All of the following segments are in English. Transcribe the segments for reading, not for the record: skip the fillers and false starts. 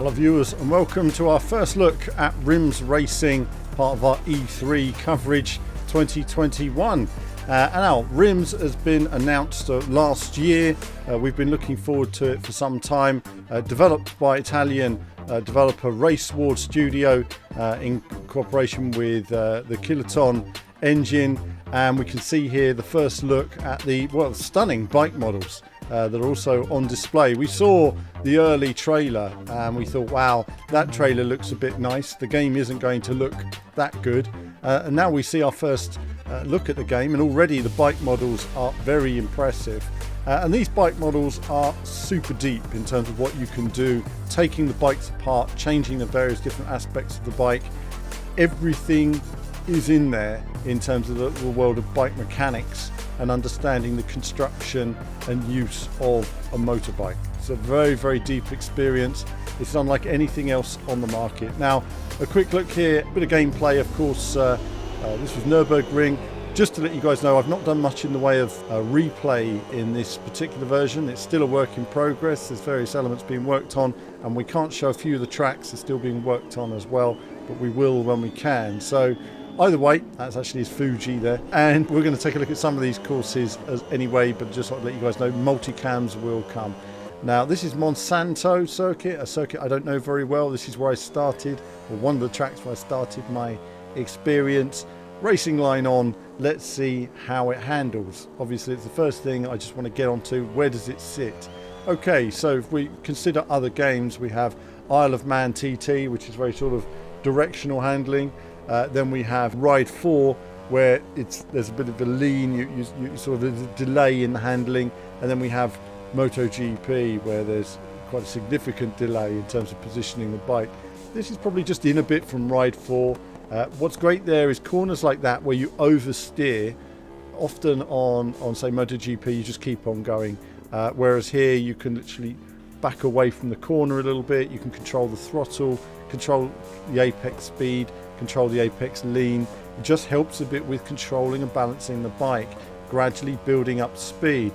Hello viewers, and welcome to our first look at RiMS Racing, part of our E3 coverage 2021. Now, RiMS has been announced last year. We've been looking forward to it for some time. Developed by Italian developer Raceward Studio in cooperation with the Kiloton engine. And we can see here the first look at the, well, stunning bike models that are also on display. We saw the early trailer and we thought, wow, that trailer looks a bit nice. The game isn't going to look that good. And now we see our first look at the game, and already the bike models are very impressive. And these bike models are super deep in terms of what you can do, taking the bikes apart, changing the various different aspects of the bike. Everything is in there in terms of the world of bike mechanics and understanding the construction and use of a motorbike. It's a very, very deep experience. It's unlike anything else on the market. Now, a quick look here, a bit of gameplay, of course. This was Nürburgring. Just to let you guys know, I've not done much in the way of replay in this particular version. It's still a work in progress. There's various elements being worked on, and we can't show a few of the tracks. They're still being worked on as well, but we will when we can. So either way, that's actually his Fuji there. And we're going to take a look at some of these courses anyway, but just to let you guys know, multicams will come. Now, this is Monsanto circuit, a circuit I don't know very well. This is where I started, or one of the tracks where I started my experience. Racing line on, let's see how it handles. Obviously, it's the first thing I just want to get onto. Where does it sit? Okay, so if we consider other games, we have Isle of Man TT, which is very sort of directional handling. Then we have Ride 4, where there's a bit of a lean, you sort of there's a delay in the handling. And then we have MotoGP, where there's quite a significant delay in terms of positioning the bike. This is probably just in a bit from Ride 4. What's great there is corners like that where you oversteer. Often on say MotoGP, you just keep on going, whereas here you can literally back away from the corner a little bit. You can control the throttle, control the apex speed, control the apex lean. It just helps a bit with controlling and balancing the bike, gradually building up speed.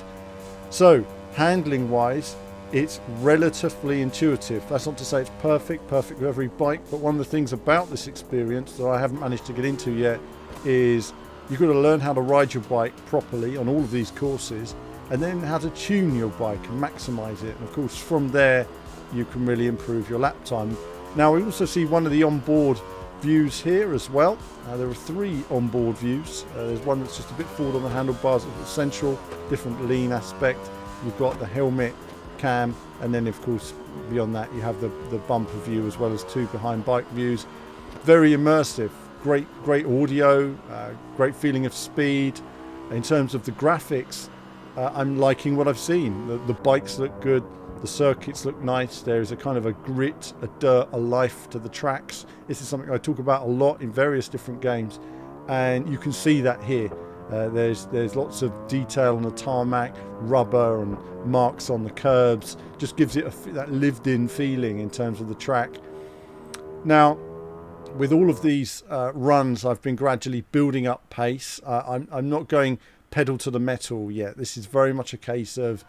So handling wise, it's relatively intuitive. That's not to say it's perfect with every bike, but one of the things about this experience that I haven't managed to get into yet is you've got to learn how to ride your bike properly on all of these courses, and then how to tune your bike and maximize it. And of course, from there, you can really improve your lap time. Now, we also see one of the onboard views here as well. There are 3 onboard views. There's one that's just a bit forward on the handlebars, it's central, different lean aspect. You've got the helmet cam, and then of course beyond that you have the bumper view, as well as 2 behind bike views. Very immersive, great audio, great feeling of speed. In terms of the graphics, I'm liking what I've seen. The bikes look good, the circuits look nice. There is a kind of a grit, a dirt, a life to the tracks. This is something I talk about a lot in various different games, and you can see that here. There's lots of detail on the tarmac, rubber and marks on the curbs. Just gives it that lived-in feeling in terms of the track. Now, with all of these runs, I've been gradually building up pace. I'm not going pedal to the metal yet. This is very much a case of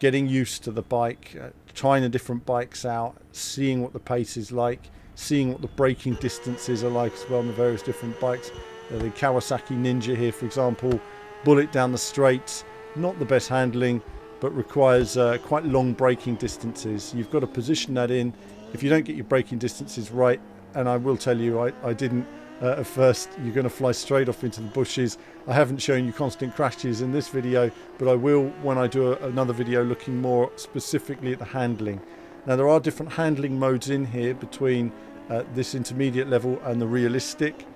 getting used to the bike, trying the different bikes out, seeing what the pace is like, seeing what the braking distances are like as well on the various different bikes. The Kawasaki Ninja here, for example, bullet down the straights, not the best handling, but requires quite long braking distances. You've got to position that in. If you don't get your braking distances right, and I will tell you, I didn't at first, you're going to fly straight off into the bushes. I haven't shown you constant crashes in this video, but I will when I do another video looking more specifically at the handling. Now, there are different handling modes in here between this intermediate level and the realistic.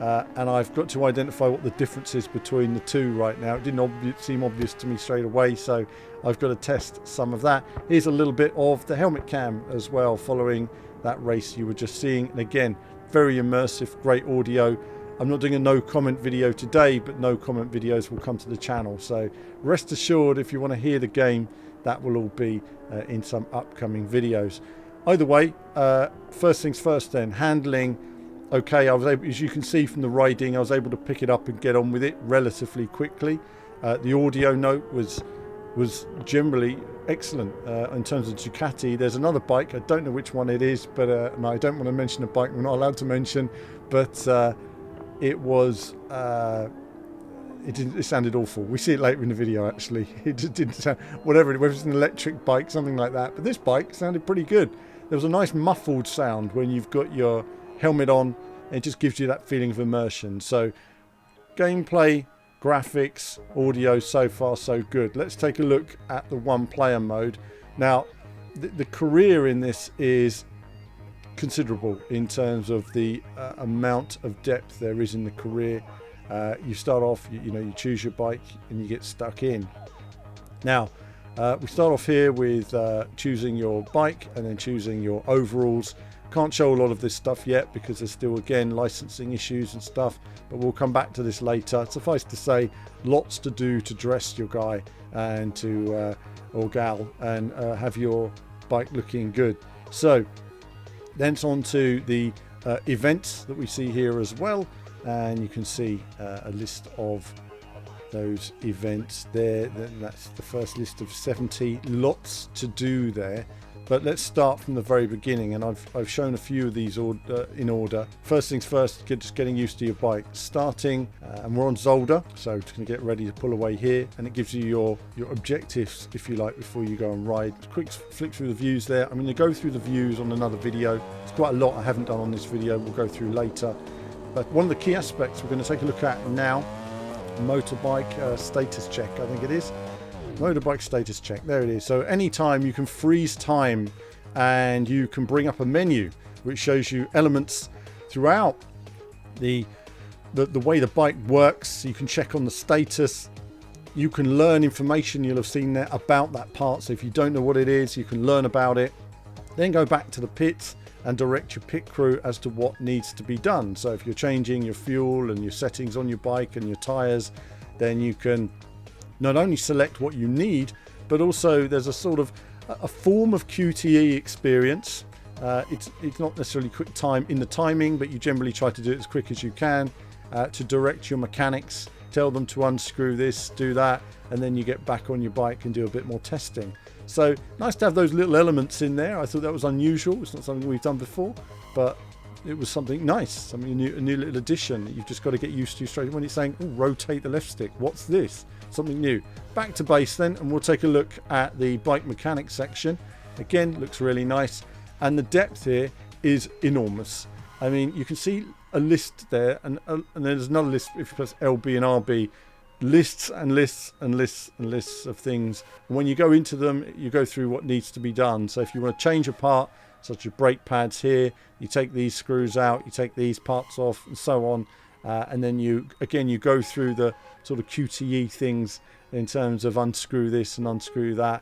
And I've got to identify what the difference is between the 2 right now. It didn't seem obvious to me straight away, so I've got to test some of that. Here's a little bit of the helmet cam as well, following that race you were just seeing. And again, very immersive, great audio. I'm not doing a no comment video today, but no comment videos will come to the channel. So rest assured, if you want to hear the game, that will all be in some upcoming videos. Either way, first things first then, handling. Okay, I was able, as you can see from the riding, I was able to pick it up and get on with it relatively quickly. The audio note was was generally excellent. In terms of Ducati, there's another bike, I don't know which one it is, but and I don't want to mention a bike we're not allowed to mention, but it was it sounded awful. We see it later in the video actually. It just didn't sound, whether it was an electric bike, something like that, but this bike sounded pretty good. There was a nice muffled sound when you've got your helmet on. It just gives you that feeling of immersion. So gameplay, graphics, audio, so far so good. Let's take a look at the one player mode. Now the career in this is considerable in terms of the amount of depth there is in the career. You start off, you choose your bike and you get stuck in. Now we start off here with choosing your bike and then choosing your overalls. Can't show a lot of this stuff yet because there's still, again, licensing issues and stuff, but we'll come back to this later. Suffice to say, lots to do to dress your guy and to or gal and have your bike looking good. So then it's on to the events that we see here as well, and you can see a list of those events there. That's the first list of 70. Lots to do there. But let's start from the very beginning, and I've shown a few of these in order. First things first, just getting used to your bike. Starting, and we're on Zolder, so just going to get ready to pull away here, and it gives you your objectives, if you like, before you go and ride. Quick flick through the views there. I'm going to go through the views on another video. It's quite a lot I haven't done on this video. We'll go through later. But one of the key aspects we're going to take a look at now, motorbike status check, I think it is. Motorbike status check, there it is. So anytime you can freeze time and you can bring up a menu which shows you elements throughout the way the bike works. You can check on the status, you can learn information, you'll have seen there, about that part. So if you don't know what it is, you can learn about it, then go back to the pits and direct your pit crew as to what needs to be done. So if you're changing your fuel and your settings on your bike and your tires, then you can not only select what you need, but also there's a sort of a form of QTE experience. It's not necessarily quick time in the timing, but you generally try to do it as quick as you can to direct your mechanics, tell them to unscrew this, do that, and then you get back on your bike and do a bit more testing. So nice to have those little elements in there. I thought that was unusual. It's not something we've done before, but it was something nice, something a new little addition that you've just got to get used to straight when it's saying, oh, rotate the left stick. What's this? Something new. Back to base then, and we'll take a look at the bike mechanics section. Again, looks really nice, and the depth here is enormous. I mean, you can see a list there, and there's another list if you press LB and RB. Lists and lists and lists and lists of things. And when you go into them, you go through what needs to be done. So if you want to change a part, such as brake pads here, you take these screws out, you take these parts off, and so on. And then you go through the sort of QTE things in terms of unscrew this and unscrew that,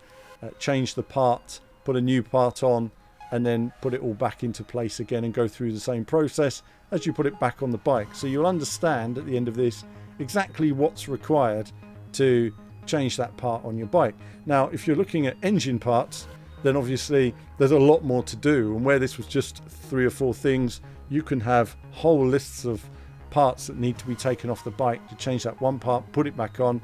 change the part, put a new part on, and then put it all back into place again and go through the same process as you put it back on the bike. So you'll understand at the end of this exactly what's required to change that part on your bike. Now, if you're looking at engine parts, then obviously there's a lot more to do, and where this was just 3 or 4 things, you can have whole lists of parts that need to be taken off the bike to change that one part, put it back on.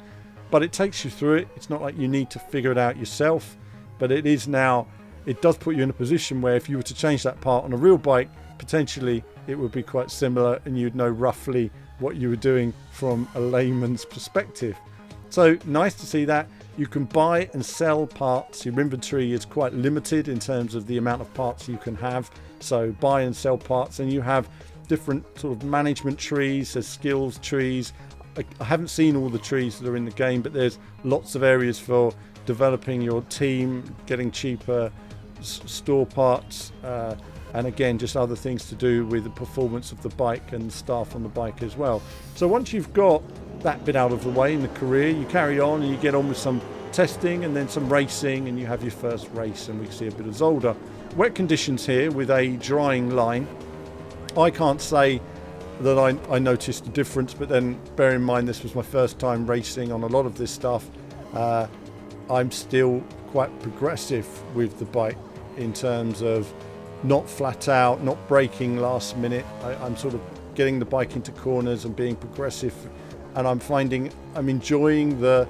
But it takes you through it. It's not like you need to figure it out yourself, but it does put you in a position where if you were to change that part on a real bike, potentially it would be quite similar and you'd know roughly what you were doing from a layman's perspective. So nice to see that. You can buy and sell parts. Your inventory is quite limited in terms of the amount of parts you can have. So buy and sell parts, and you have different sort of management trees, there's skills trees. I haven't seen all the trees that are in the game, but there's lots of areas for developing your team, getting cheaper store parts, and again, just other things to do with the performance of the bike and the staff on the bike as well. So once you've got that bit out of the way in the career, you carry on and you get on with some testing and then some racing, and you have your first race, and we see a bit of Zolder. Wet conditions here with a drying line. I can't say that I noticed a difference, but then bear in mind this was my first time racing on a lot of this stuff. I'm still quite progressive with the bike in terms of not flat out, not braking last minute. I'm sort of getting the bike into corners and being progressive, and I'm finding I'm enjoying the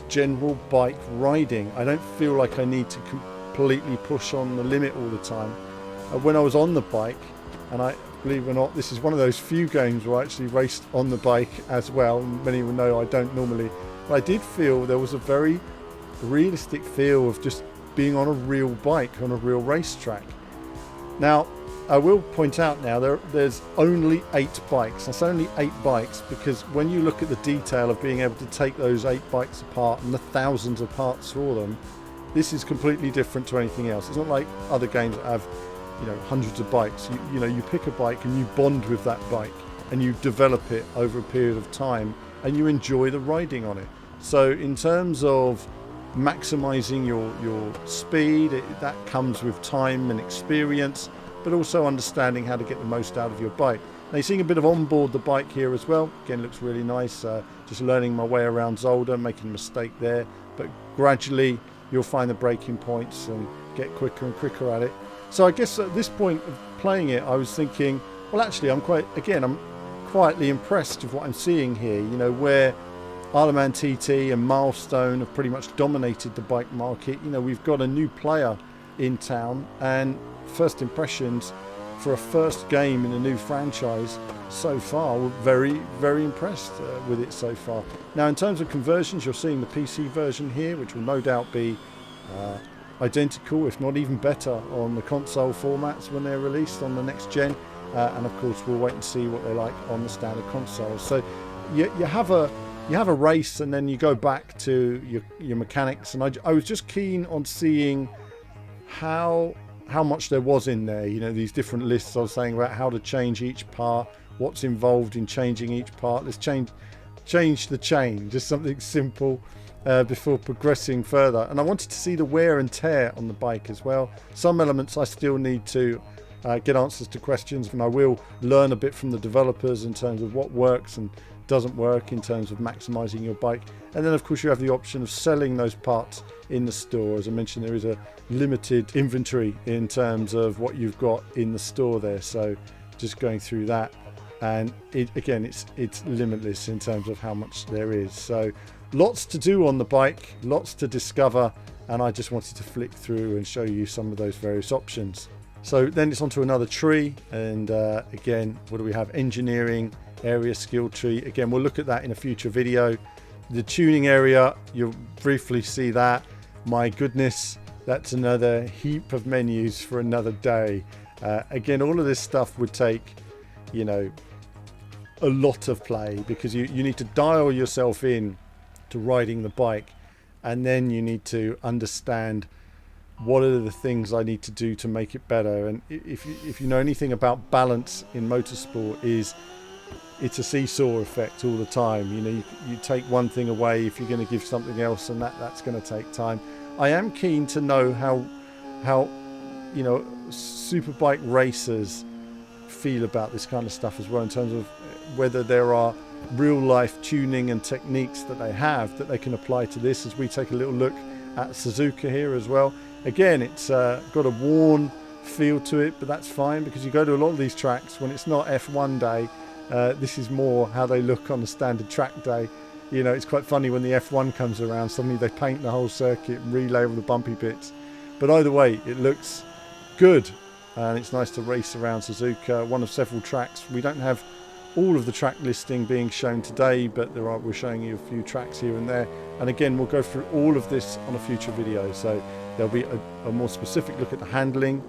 general bike riding. I don't feel like I need to completely push on the limit all the time. When I was on the bike, and I believe it or not, this is one of those few games where I actually raced on the bike as well. Many will know I don't normally, but I did feel there was a very realistic feel of just being on a real bike on a real racetrack. Now, I will point out now there's only 8 bikes. That's only 8 bikes, because when you look at the detail of being able to take those 8 bikes apart and the thousands of parts for them, this is completely different to anything else. It's not like other games that have, you know, hundreds of bikes. You know, you pick a bike and you bond with that bike and you develop it over a period of time and you enjoy the riding on it. So in terms of maximizing your speed, that comes with time and experience, but also understanding how to get the most out of your bike. Now you're seeing a bit of onboard the bike here as well. Again, looks really nice. Just learning my way around Zolder, making a mistake there, but gradually you'll find the braking points and get quicker and quicker at it. So I guess at this point of playing it, I was thinking, well, actually, I'm quietly impressed with what I'm seeing here. You know, where Isle of Man TT and Milestone have pretty much dominated the bike market. You know, we've got a new player in town, and first impressions for a first game in a new franchise so far, we're very, very impressed with it so far. Now, in terms of conversions, you're seeing the PC version here, which will no doubt be identical, if not even better, on the console formats when they're released on the next gen. And of course, we'll wait and see what they're like on the standard consoles. So you have a race, and then you go back to your mechanics. And I was just keen on seeing how much there was in there. You know, these different lists I was saying about how to change each part, what's involved in changing each part. Let's change the chain, just something simple before progressing further. And I wanted to see the wear and tear on the bike as well. Some elements I still need to get answers to questions, and I will learn a bit from the developers in terms of what works and doesn't work in terms of maximizing your bike. And then of course you have the option of selling those parts in the store. As I mentioned, there is a limited inventory in terms of what you've got in the store there, so just going through that, and it's limitless in terms of how much there is. So lots to do on the bike, lots to discover, and I just wanted to flick through and show you some of those various options. So then it's onto another tree, and again, what do we have? Engineering area, skill tree. Again, we'll look at that in a future video. The tuning area, you'll briefly see that. My goodness, that's another heap of menus for another day. Again, all of this stuff would take, you know, a lot of play, because you need to dial yourself in to riding the bike, and then you need to understand what are the things I need to do to make it better. And if you know anything about balance in motorsport, it's a seesaw effect all the time. You know, you take one thing away if you're going to give something else, and that's going to take time. I am keen to know how you know, superbike racers feel about this kind of stuff as well, in terms of whether there are real life tuning and techniques that they have that they can apply to this, as we take a little look at Suzuka here as well. Again, it's got a worn feel to it, but that's fine, because you go to a lot of these tracks when it's not F1 day. This is more how they look on the standard track day. You know, it's quite funny when the F1 comes around, suddenly they paint the whole circuit and relay all the bumpy bits. But either way, it looks good, and it's nice to race around Suzuka, one of several tracks. We don't have all of the track listing being shown today, but we're showing you a few tracks here and there. And again, we'll go through all of this on a future video. So there'll be a more specific look at the handling,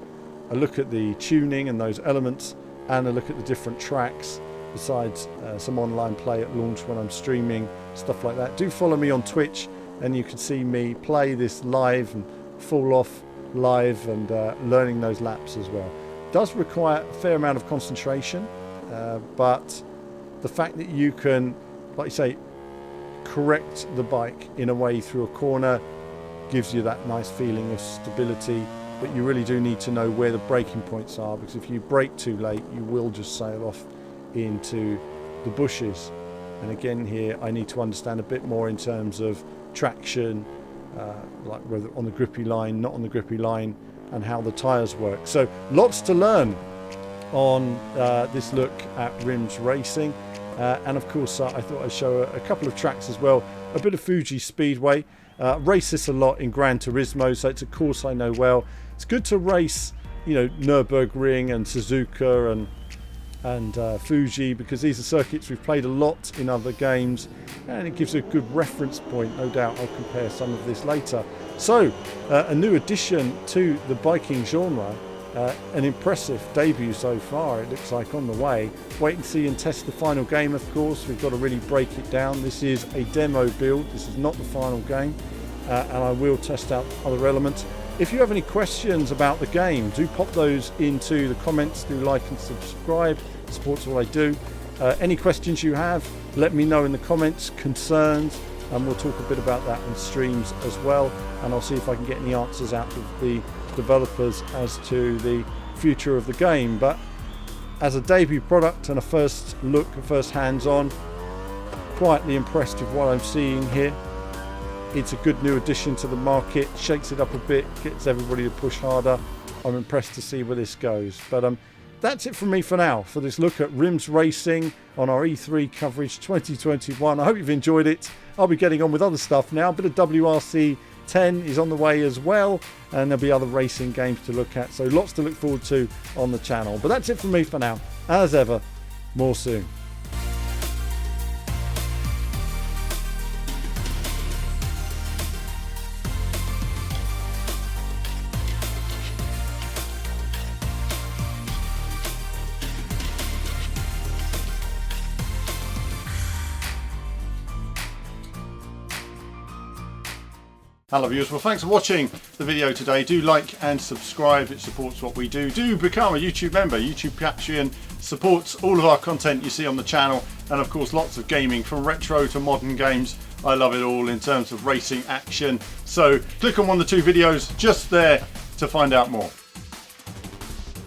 a look at the tuning and those elements, and a look at the different tracks, besides some online play at launch when I'm streaming, stuff like that. Do follow me on Twitch, and you can see me play this live and fall off live, and learning those laps as well. It does require a fair amount of concentration, but the fact that you can, like you say, correct the bike in a way through a corner gives you that nice feeling of stability. But you really do need to know where the braking points are, because if you brake too late, you will just sail off into the bushes. And again, here I need to understand a bit more in terms of traction, like whether on the grippy line, not on the grippy line, and how the tires work. So lots to learn on this look at RiMS Racing. And of course, I thought I'd show a couple of tracks as well. a bit of Fuji Speedway. Race this a lot in Gran Turismo, so it's a course I know well. It's good to race, you know, Nürburgring and Suzuka and Fuji, because these are circuits we've played a lot in other games, and it gives a good reference point. No doubt I'll compare some of this later. So a new addition to the biking genre, an impressive debut so far, it looks like, on the way. Wait and see and test the final game, of course. We've got to really break it down. This is a demo build, this is not the final game, and I will test out other elements. If you have any questions about the game, do pop those into the comments. Do like and subscribe, supports all I do. Any questions you have, let me know in the comments, concerns, and we'll talk a bit about that in streams as well, and I'll see if I can get any answers out of the developers as to the future of the game. But as a debut product and a first look, a first hands-on, quietly impressed with what I'm seeing here. It's a good new addition to the market, shakes it up a bit, gets everybody to push harder. I'm impressed to see where this goes. But that's it from me for now, for this look at RiMS Racing on our E3 coverage 2021. I hope you've enjoyed it. I'll be getting on with other stuff now. A bit of WRC 10 is on the way as well, and there'll be other racing games to look at, so lots to look forward to on the channel. But that's it from me for now. As ever, more soon. Hello viewers, well thanks for watching the video today. Do like and subscribe, it supports what we do. Do become a YouTube member. YouTube Patreon supports all of our content you see on the channel, and of course lots of gaming from retro to modern games. I love it all in terms of racing action. So click on one of the two videos just there to find out more.